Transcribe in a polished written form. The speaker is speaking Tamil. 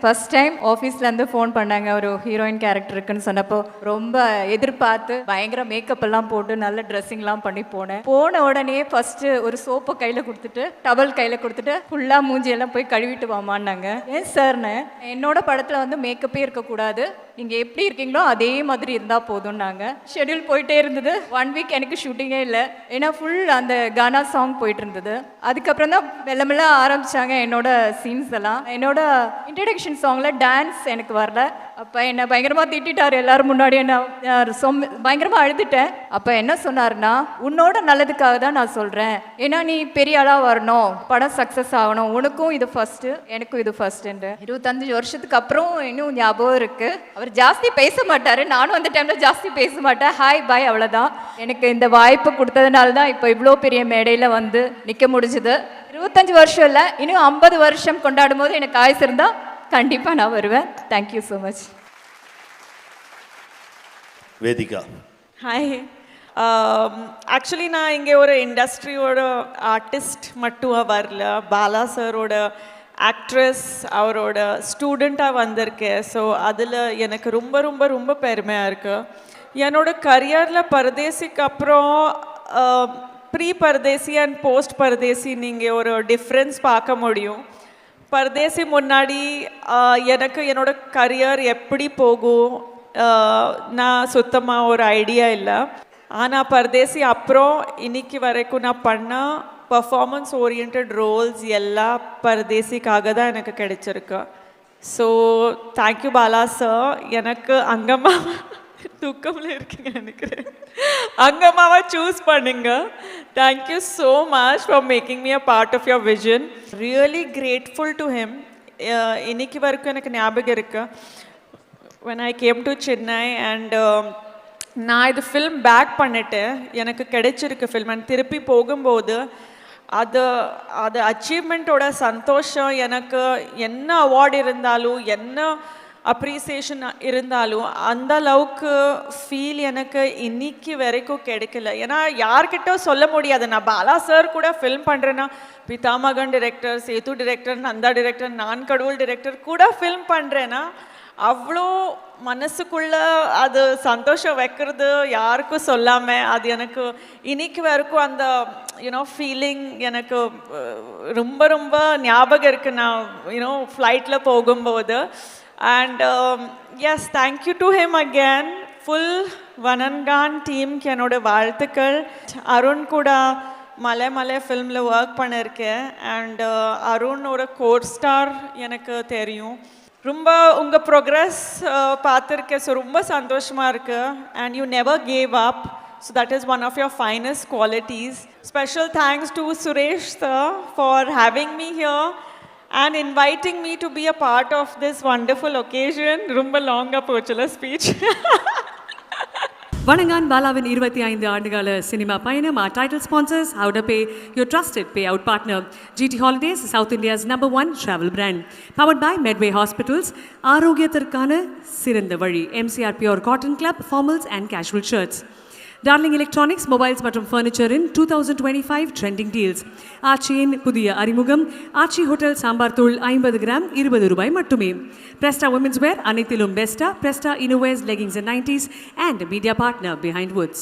ஃபர்ஸ்ட் டைம் ஆஃபீஸ்லேருந்து ஃபோன் பண்ணாங்க ஒரு ஹீரோயின் கேரக்டருக்குன்னு சொன்னப்போ ரொம்ப எதிர்பார்த்து பயங்கர மேக்கப் எல்லாம் போட்டு நல்ல ட்ரெஸ்ஸிங்லாம் பண்ணி போன உடனே ஃபர்ஸ்ட்டு ஒரு சோப்பை கையில் கொடுத்துட்டு டவல் கையில் கொடுத்துட்டு ஃபுல்லாக மூஞ்சியெல்லாம் போய் கழுவிட்டு வாமான்னாங்க. ஏன் சார்னு என்னோட படத்தில் வந்து மேக்கப்பே இருக்கக்கூடாது, நீங்கள் எப்படி இருக்கீங்களோ அதே மாதிரி இருந்தால் போதும்னாங்க. ஷெட்யூல் போயிட்டே இருந்தது. 1 வீக் எனக்கு ஷூட்டிங்கே இல்லை, ஏன்னா ஃபுல் அந்த கானா சாங் போயிட்டு இருந்தது. அதுக்கப்புறம் தான் மெல்ல மெல்ல ஆரம்பித்தாங்க என்னோட சீன்ஸ் எல்லாம். என்னோட இன்ட்ரடக்ஷன் சாங்கில் டான்ஸ் எனக்கு வரல. அப்போ என்னை பயங்கரமாக திட்டார் எல்லாரும் முன்னாடி. என்ன பயங்கரமாக அழுதுட்டேன். அப்போ என்ன சொன்னார்னா, உன்னோட நல்லதுக்காக தான் நான் சொல்கிறேன், ஏன்னா நீ பெரிய ஆளாக வரணும், படம் சக்ஸஸ் ஆகணும், உனக்கும் இது ஃபஸ்ட்டு எனக்கும் இது ஃபஸ்ட்டுன்ட்டு. 25 வருஷத்துக்கு அப்புறம் இன்னும் ஞாபகம் இருக்குது. அவர் ஜாஸ்தி பேச மாட்டார், நானும் அந்த டைமில் ஜாஸ்தி பேச மாட்டேன். ஹாய் பாய் அவ்வளோதான். எனக்கு இந்த வாய்ப்பு கொடுத்ததுனால தான் இப்போ இவ்வளோ பெரிய மேடையில் வந்து நிற்க முடிஞ்சுது. 25 வருஷம் இல்லை, இன்னும் 50 வருஷம் கொண்டாடும் போது எனக்கு ஆயுசு இருந்தால் கண்டிப்பாக நான் வருவேன். Thank you so much. Vedika. Hi. Actually நான் இங்கே ஒரு இண்டஸ்ட்ரியோட ஆர்டிஸ்ட் மட்டும் வரல, பாலா சாரோட ஆக்ட்ரஸ், அவரோட ஸ்டூடெண்ட்டாக வந்திருக்கேன். ஸோ அதில் எனக்கு ரொம்ப ரொம்ப ரொம்ப பெருமையாக இருக்குது. என்னோட கரியரில் பரதேசிக்கு அப்புறம் ப்ரீ பரதேசி அண்ட் போஸ்ட் பரதேசி நீங்கள் ஒரு டிஃப்ரென்ஸ் பார்க்க முடியும். பரதேசி முன்னாடி எனக்கு என்னோட கரியர் எப்படி போகும் நான் சுத்தமாக ஒரு ஐடியா இல்லை. ஆனால் பரதேசி அப்புறம் இன்னைக்கு வரைக்கும் நான் பண்ண பர்ஃபார்மன்ஸ் ஓரியன்ட் ரோல்ஸ் எல்லாம் பரதேசிக்காக தான் எனக்கு கிடைச்சிருக்கு. So thank you Bala sir. எனக்கு அங்கம்மா தூக்கமில் இருக்குங்க நினைக்கிறேன், அங்கம்மாவை சூஸ் பண்ணுங்க. Thank you so much for making me a part of your vision. Really grateful to him. இன்னைக்கு வரைக்கும் எனக்கு ஞாபகம் இருக்கு, when I came to Chennai and நான் இது ஃபில்ம் பேக் பண்ணிட்டு எனக்கு கிடைச்சிருக்கு ஃபில்ம் அண்ட் திருப்பி போகும்போது அது அச்சீவ்மெண்ட்டோட சந்தோஷம். எனக்கு என்ன அவார்டு இருந்தாலும் என்ன அப்ரிசியேஷன் இருந்தாலும் அந்த அளவுக்கு ஃபீல் எனக்கு இன்னைக்கு வரைக்கும் கிடைக்கல. ஏன்னா யார்கிட்ட சொல்ல முடியாது. நான் பாலா சார் கூட ஃபில்ம் பண்ணுறேன்னா, Pithamagan director, Sethu director, Nandha director, Naan Kadavul director கூட ஃபில்ம் பண்ணுறேன்னா அவ்வளோ மனசுக்குள்ள அது சந்தோஷம் வைக்கிறது யாருக்கும் சொல்லாமல் அது எனக்கு இன்னைக்கு வரைக்கும் அந்த ஃபீலிங் எனக்கு ரொம்ப ரொம்ப ஞாபகம் இருக்குது. நான் ஃப்ளைட்டில் போகும்போது. And yes, thank you to him again. Full Vanangaan டீம்க்கு என்னோட வாழ்த்துக்கள். அருண் கூட மலை ஃபில்மில் ஒர்க் பண்ணியிருக்கேன். அண்ட் அருணோட கோர் ஸ்டார் எனக்கு தெரியும். ரொம்ப உங்கள் ப்ரோக்ரஸ் பார்த்துருக்கேன். ஸோ ரொம்ப சந்தோஷமாக இருக்குது. And you never gave up. So that is one of your finest qualities. Special thanks to Suresh sir for having me here and inviting me to be a part of this wonderful occasion. Rumba longa pochula speech. Vanangaan பாலாவின் 25 ஆண்டுகால சினிமா பயணம். Our title sponsors, How to Pay, your trusted payout partner. GT Holidays, South India's #1 travel brand. Powered by Medway Hospitals, ஆரோக்கியத்திற்கான சிறந்த வழி. MCR Pure Cotton Club, formals and casual shirts. Darling Electronics, mobiles மற்றும் furniture in 2025 trending deals. ஆச்சியின் புதிய அறிமுகம், ஆச்சி ஹோட்டல் சாம்பார் தூள் 50 கிராம் ₹20 மட்டுமே. Presta Women's Wear, அனைத்திலும் பெஸ்டா. Presta Innowares, leggings and 90s and media partner Behind Woods.